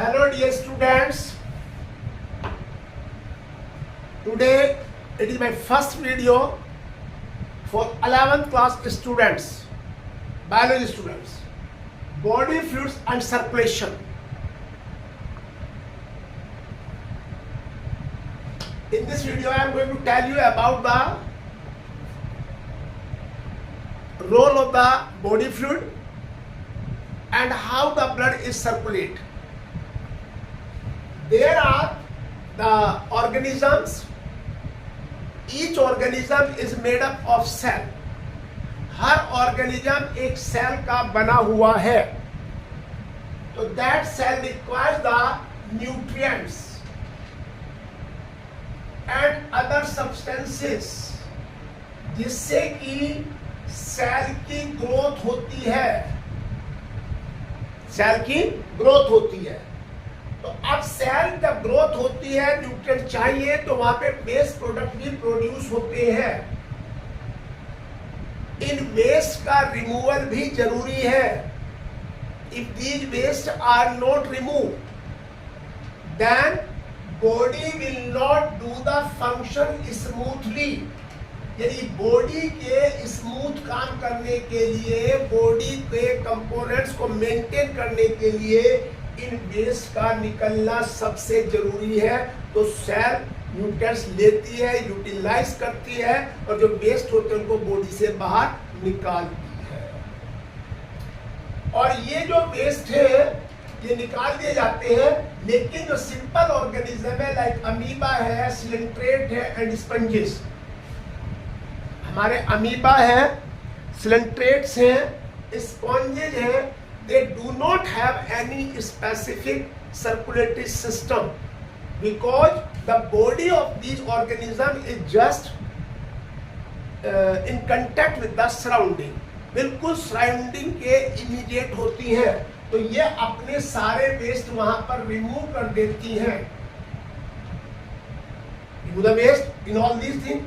Hello dear students, today it is my first video for 11th class students, biology students, body fluids and circulation. In this video I am going to tell you about the role of the body fluid and how the blood is circulated. There are the organisms. Each organism is made up of cell. Her organism एक cell का बना हुआ है. तो that cell requires the nutrients and other substances जिससे कि cell की growth होती है. सेल की ग्रोथ होती है. तो अब सेल जब ग्रोथ होती है, न्यूट्रिएंट चाहिए, तो वहां पे वेस्ट प्रोडक्ट भी प्रोड्यूस होते हैं. इन वेस्ट का रिमूवल भी जरूरी है. If these waste are not remove then body will not do the function smoothly. यदि बॉडी के स्मूथ काम करने के लिए, बॉडी के कंपोनेंट्स को मेंटेन करने के लिए इन वेस्ट का निकलना सबसे जरूरी है. तो सेल न्यूट्रिएंट्स लेती है, यूटिलाइज करती है और जो वेस्ट होते हैं उनको बॉडी से बाहर निकालती है. और ये जो वेस्ट है ये निकाल दिए जाते हैं. लेकिन जो सिंपल ऑर्गेनिज्म है लाइक अमीबा है, सिलेंट्रेट है एंड स्पंजेस, हमारे अमीबा है, सिलेंट्रेट्स हैं, स्पॉन्जेज हैं, they do not have any specific circulatory system because the body of these organisms is just in contact with the surrounding. बिल्कुल सराउंडिंग के immediate होती हैं. तो ये अपने सारे वेस्ट वहां पर रिमूव कर देती हैं. Remove the waste in all these things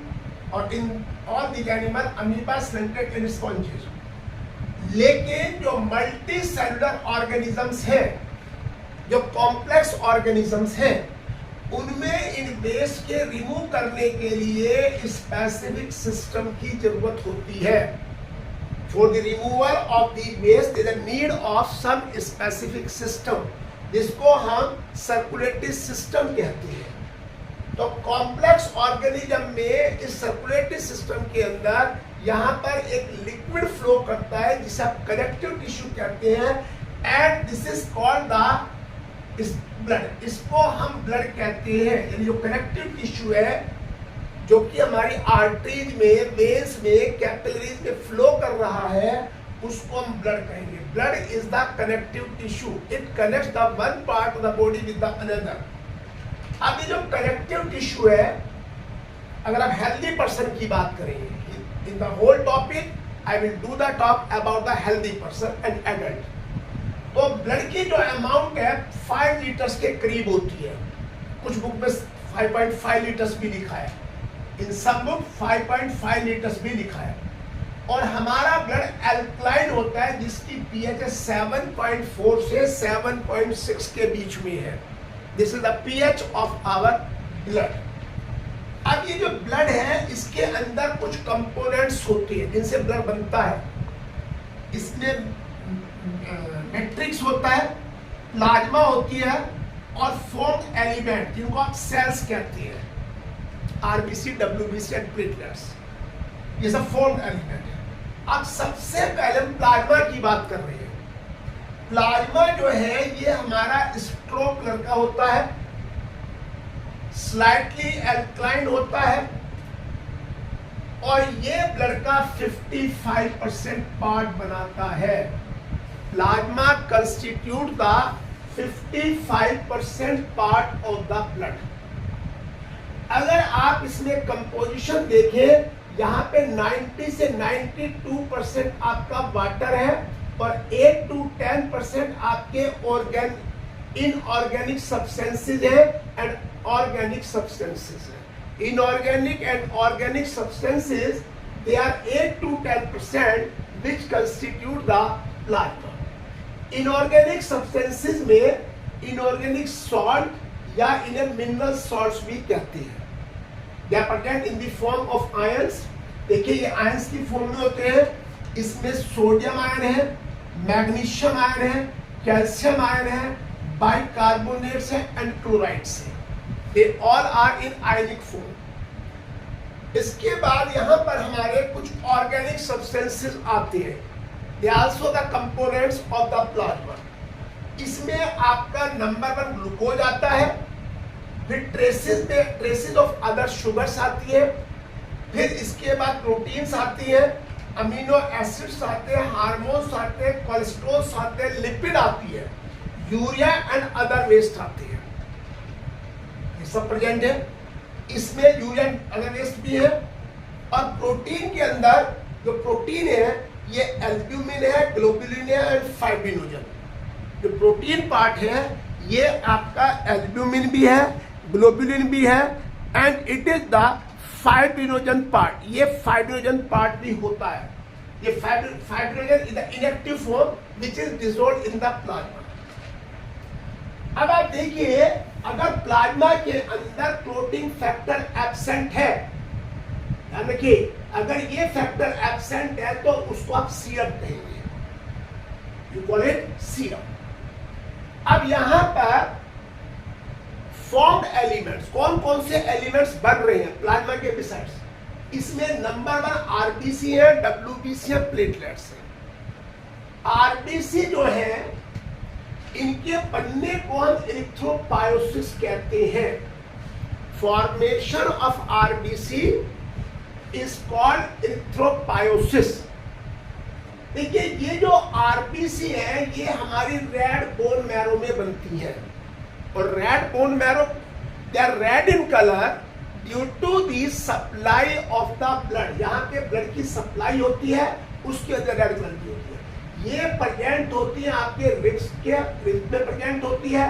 or in all these animal, amoeba, centret and sponges. लेकिन जो मल्टी सेलुलर ऑर्गेनिजम्स हैं, जो कॉम्प्लेक्स ऑर्गेनिजम्स हैं, उनमें इन वेस्ट के रिमूव करने के लिए स्पेसिफिक सिस्टम की जरूरत होती है. For the removal of the waste is a need of some specific system, जिसको हम सर्कुलेटरी सिस्टम कहते हैं. तो कॉम्प्लेक्स ऑर्गेनिज्म में इस सर्कुलेटरी सिस्टम के अंदर यहाँ पर एक लिक्विड फ्लो करता है जिसे आप कनेक्टिव टिश्यू कहते हैं. And this is called the blood. इसको हम ब्लड कहते हैं. यानी जो कनेक्टिव टिश्यू है जो कि हमारी आर्टरीज में, वेन्स में, कैपिलरीज में फ्लो कर रहा है, उसको हम ब्लड कहेंगे. Blood is the connective tissue. It connects the one part of the body with the another. अब ये जो कनेक्टिव टिश्यू है, अगर आप हेल्दी पर्सन की बात करें, in the whole topic I will do the talk about the healthy person and adult. तो ब्लड की जो अमाउंट है 5 लीटर्स के करीब होती है. कुछ बुक में 5.5 लीटर्स भी लिखा है. इन सब बुक 5.5 लीटर्स भी लिखा है. और हमारा ब्लड एल्कलाइन होता है जिसकी पीएच है 7.4 से 7.6 के बीच में है. This is the pH of our blood. अब ये जो ब्लड है इसके अंदर कुछ कंपोनेंट्स होते हैं जिनसे ब्लड बनता है. इसमें मैट्रिक्स होता है, प्लाज्मा होती है और फॉर्म्ड एलिमेंट जिनको आप सेल्स कहते हैं. आरबीसी, डब्ल्यूबीसी एंड प्लेटलेट्स, ये सब फॉर्म्ड एलिमेंट है. अब सबसे पहले हम प्लाज्मा की बात कर रहे हैं. प्लाज्मा जो है ये हमारा स्ट्रो कलर का होता है, स्लाइटली एल्कलाइन होता है और ये ब्लड का 55% पार्ट बनाता है. Plasma constitute the 55% part of the blood. अगर आप इसमें कंपोजिशन देखें, यहाँ पे 90 से 92% आपका वाटर है और 8 to 10% आपके इनऑर्गेनिक सब्सटेंसेज है एंड ऑर्गेनिक सब्सटेंसेज है. Inorganic and organic substances, they are 8 to 10% which constitute the plasma. Inorganic substances में इनऑर्गेनिक सॉल्ट या इन्हें मिनरल सॉल्ट्स भी कहते हैं। They are present in the form of ions. देखिए ये आयंस की फॉर्म में होते हैं। इसमें सोडियम आयन है, मैग्नीशियम आयन है, कैल्शियम आयन है, बाइकार्बोनेट्स है एंड क्लोराइड्स है। They all are in ionic form. इसके बाद यहाँ पर हमारे कुछ ऑर्गेनिक सब्सटेंसेस आते हैं। They also the components of the plasma. इसमें आपका नंबर 1 ग्लूकोज आता है, फिर ट्रेसेस ऑफ अदर शुगर्स आती है, फिर इसके बाद प्रोटीन्स आती है, अमीनो एसिड्स आते हैं, हार्मोन्स आते हैं, कोलेस्ट्रॉल आते हैं, लिपिड आती है, यूरिया एंड अदर वेस्ट आते हैं। ये सब प्रेजेंट है। इसमें यूरिया एंड अदर वेस्ट भी है। और प्रोटीन के अंदर जो प्रोटीन है ये एल्ब्यूमिन है, ग्लोबुलिन है एंड फाइब्रिनोजन। जो प्रोटीन पार्ट है ये आपका एल्ब्यूमिन भी है, ग्लोबुलिन भी है and it is the fibrinogen part. ये फाइब्रिनोजन पार्ट भी होता है। ये fibrinogen is the inactive form which is dissolved in the plasma. अब आप देखिए अगर प्लाज्मा के अंदर क्लोटिंग फैक्टर एब्सेंट है, यानी कि अगर ये फैक्टर एब्सेंट है तो उसको आप सीरम कहेंगे, यू कॉल इट सीरम। अब यहां पर फॉर्म्ड एलिमेंट्स, कौन कौन से एलिमेंट्स बन रहे हैं प्लाज्मा के बिसाइड्स? इसमें नंबर 1 आरबीसी है, डब्ल्यूबीसी है, प्लेटलेट्स है। आरबीसी जो है इनके बनने को हम इरिथ्रोपायोसिस कहते हैं। Formation of RBC is called erythropoiesis. देखिए ये जो आरबीसी है ये हमारी रेड बोन मैरो में बनती है, और red bone marrow they are red in colour due to the supply of the blood. यहाँ पे ब्लड की सप्लाई होती है, उसके अंदर रेड कलर की होती है। ये प्रेजेंट होती है आपके रिब्स में प्रेजेंट होती है,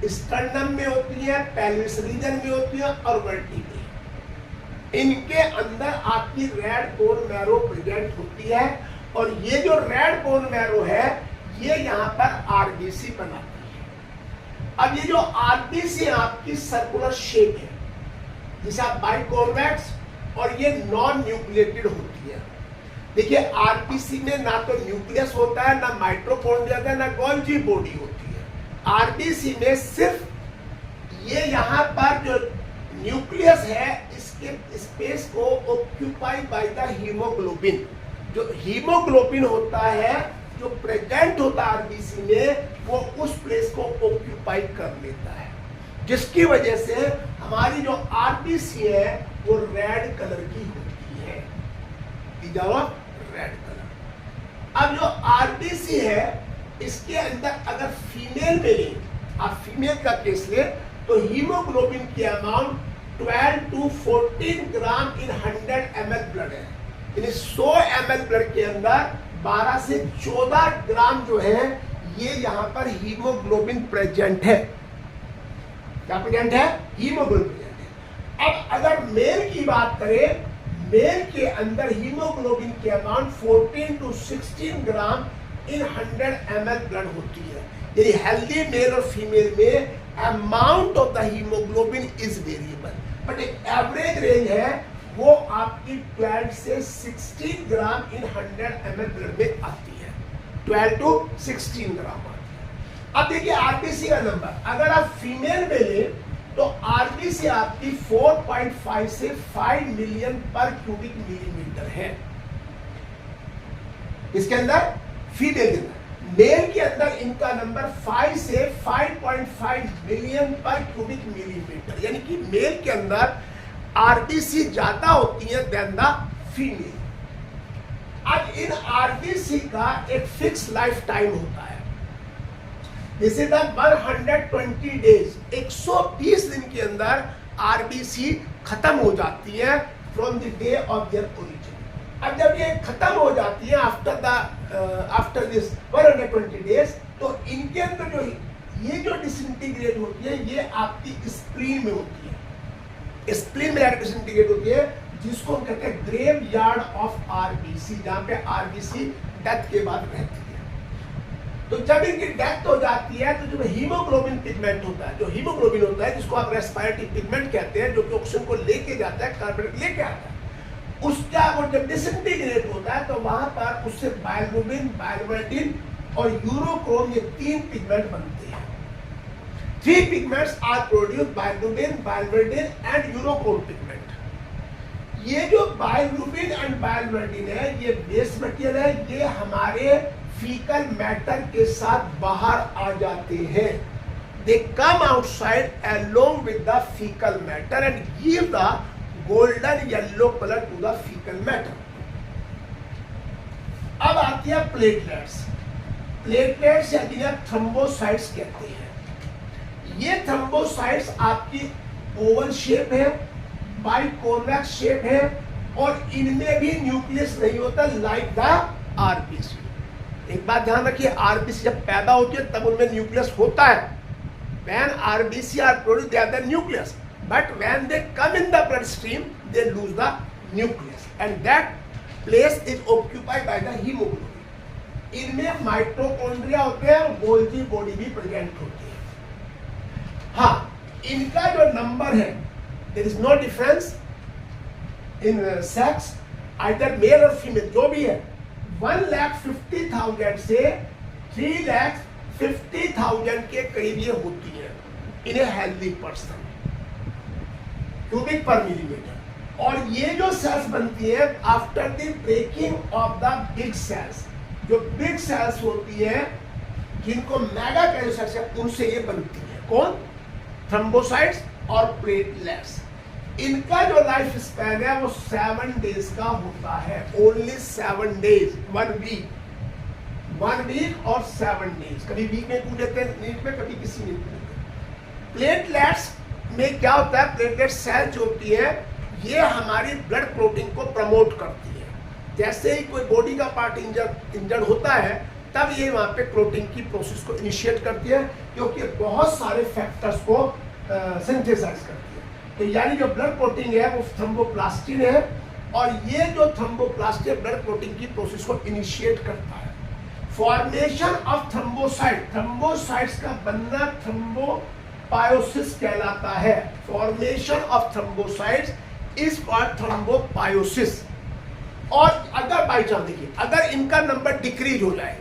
स्टर्नम में होती है, पेल्विस रीजन में होती है और वर्टिब्रे। इनके अंदर आपकी रेड बोन मैरो प्रेजेंट होती है, और ये जो रेड बोन मैरो है ये यहाँ पर आरबीसी बनाती है। अब ये जो आरबीसी आपकी सर्कुलर शेप है, जिसे आप बाइकॉन्वेक्स, और ये नॉन न्यूक्लिएटेड होती है। देखिए आरबीसी में ना तो न्यूक्लियस होता है, ना माइटोकॉन्ड्रिया होता है, ना गोल्जी बॉडी होती है। आरबीसी में सिर्फ ये यहाँ पर जो न्यूक्लियस है इसके स्पेस को ऑक्यूपाई बाय द हीमोग्लोबिन। जो हीमोग्लोबिन होता है जो प्रेजेंट होता है आरबीसी में, वो उस प्लेस को ऑक्यूपाई कर लेता है, जिसकी वजह से हमारी जो आरबीसी है वो रेड कलर की होती है, रेड कलर। अब जो आरबीसी है इसके अंदर अगर फीमेल में ले, आप फीमेल का केस ले, तो हीमोग्लोबिन की amount 12 to 14 gram in 100 ml blood है। यानी 100 ml ब्लड के अंदर 12 से 14 ग्राम जो है ये यहाँ पर हीमोग्लोबिन प्रेजेंट है। क्या प्रेजेंट है? हीमोग्लोबिन प्रेजेंट है। अब अगर मेल की बात करें, मेल के अंदर हीमोग्लोबिन की amount 14 to 16 gram in 100 ml blood होती है। यदि हेल्दी मेल और फीमेल में amount of the haemoglobin is variable, but एक एवरेज रेंज है वो आपकी 12 से 16 ग्राम इन 100 ml ब्लड में आती है। 12 to 16 ग्राम आती है। अब देखिए आरबीसी का नंबर, अगर आप फीमेल में ले तो आरबीसी आपकी 4.5 से 5 मिलियन पर क्यूबिक मिलीमीटर है। इसके अंदर फीमेल के अंदर, मेल के अंदर इनका नंबर 5 से 5.5 मिलियन पर क्यूबिक मिलीमीटर, यानी कि मेल के अंदर आरबीसी ज्यादा होती है देन द फीमेल। अब इन आरबीसी का एक फिक्स लाइफ टाइम होता है, जैसे 120 डेज, 120 दिन के अंदर आरबीसी खत्म हो जाती है from the day of their origin. अब जब ये खत्म हो जाती है आफ्टर दिस 120 डेज, तो इनके अंदर जो ये जो डिसइंटीग्रेट होती है ये आपकी स्प्लीन में होती है। स्प्लीन में डिसइंटीग्रेट होती है, जिसको हम कहते हैं ग्रेव यार्ड ऑफ आरबीसी, जहां पे आरबीसी डेथ के बाद रहती है। तो जब इनकी डेथ हो जाती है तो जो हीमोग्लोबिन पिगमेंट होता है, जो हीमोग्लोबिन होता है जिसको आप रेस्पिरेटरी पिगमेंट कहते हैं, जो कि ऑक्सीजन को लेके जाता है, कार्बन लेके आता है, उसका वो जब डिसइंटीग्रेट होता है तो वहां पर उससे बाइल्रुबिन, बाइल्रुबिन और यूरोक्रोम, ये 3 पिगमेंट बनते हैं। 3 pigments are produced, bilirubin, bilirubin and urochrome pigment. ये जो बाइल्रुबिन एंड बाइल्रुबिन है, ये बेस मटेरियल है, ये हमारे फीकल मैटर के साथ बाहर आ जाते हैं। They come outside along with the faecal matter and give the golden yellow colour to the faecal matter. अब आती है प्लेटलेट्स। प्लेटलेट्स या जिन्हें थ्रोम्बोसाइट्स कहते हैं। ये थ्रोम्बोसाइट्स आपकी ओवल शेप है, बाइकॉन्वेक्स शेप है और इनमें भी न्यूक्लियस नहीं होता लाइक द आरबीसी। एक बात ध्यान रखिए, आरबीसी जब पैदा होती है तब उनमें न्यूक्लियस होता है। When RBC are produced, they are the nucleus. But when they come in the bloodstream, they lose the nucleus, and that place is occupied by the hemoglobin. इनमें माइटोकॉन्ड्रिया होते हैं और गोल्जी बॉडी भी present होती है। हाँ, इनका जो नंबर है, there is no difference in sex, either male और female, जो भी है, 1,50,000 से 3,50,000 के करीब ये होती है in a healthy person, cubic per millimetre. और ये जो सेल्स बनती है after the breaking of the big cells, जो बिग सेल्स होती है जिनको मेगा कैरियोसाइट्स है, उनसे ये बनती है। कौन? थ्रोम्बोसाइट्स और प्लेटलेट्स। इनका जो लाइफ स्पैन है वो 7 डेज का होता है, ओनली 7 डेज, 1 वीक और 7 डेज। कभी वीक में पूछ लेते हैं, वीक में, कभी किसी में पूछते। प्लेटलेट्स में क्या होता है? प्लेटलेट सेल जो होती है ये हमारी ब्लड क्लॉटिंग को प्रमोट करती है। जैसे ही कोई बॉडी का पार्ट इंजर्ड होता है तब ये वहां पे क्लॉटिंग की प्रोसेस को इनिशिएट करती है, क्योंकि बहुत सारे फैक्टर्स को सिंथेसाइज करती है। तो यानी जो ब्लड क्लॉटिंग है वो थ्रोम्बोप्लास्टिन है, और ये जो थ्रोम्बोप्लास्टिन ब्लड क्लॉटिंग की प्रोसेस को इनिशिएट करता है। फॉर्मेशन ऑफ थ्रोम्बोसाइट, थ्रोम्बोसाइट्स का बनना थ्रोम्बोपायोसिस कहलाता है। Formation of thrombocytes is called thrombopoiesis. और अगर बाई चांस देखिए, अगर इनका नंबर डिक्रीज हो जाए,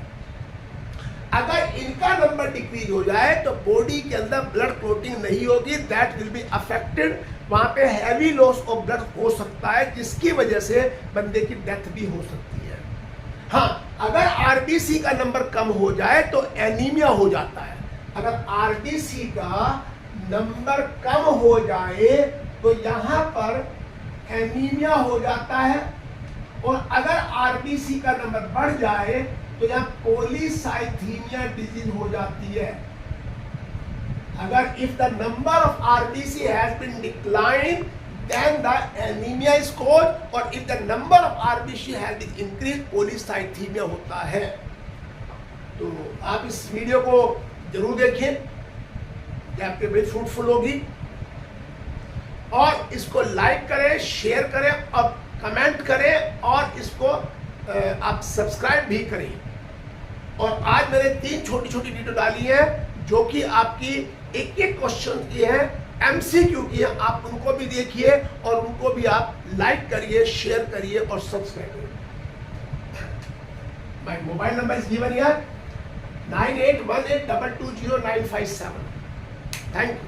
अगर इनका नंबर डिक्रीज हो जाए तो बॉडी के अंदर ब्लड क्लॉटिंग नहीं होगी, दैट विल बी अफेक्टेड। वहां पे हैवी लॉस ऑफ ब्लड हो सकता है, जिसकी वजह से बंदे की डेथ भी हो सकती है। हाँ, अगर आरबीसी का नंबर कम हो जाए तो एनीमिया हो जाता है। अगर आरबीसी का नंबर कम हो जाए तो यहां पर एनीमिया हो जाता है, और अगर आरबीसी का नंबर बढ़ जाए तो यहाँ पॉलीसाइथीमिया डिजीज हो जाती है। अगर if the number of RBC has been decline then the anemia is caused, और if the number of RBC has been increased, polycythemia होता है। तो आप इस वीडियो को जरूर देखें, ये आपके बड़ी फ्रूटफुल होगी, और इसको लाइक करें, शेयर करें और कमेंट करें, और इसको आप सब्सक्राइब भी करें। और आज मैंने 3 छोटी छोटी वीडियो डाली है जो कि आपकी एक एक क्वेश्चन की है, MCQ की है। आप उनको भी देखिए और उनको भी आप लाइक करिए, शेयर करिए और सब्सक्राइब करिए। My mobile number is given here, 9818220957। Thank you.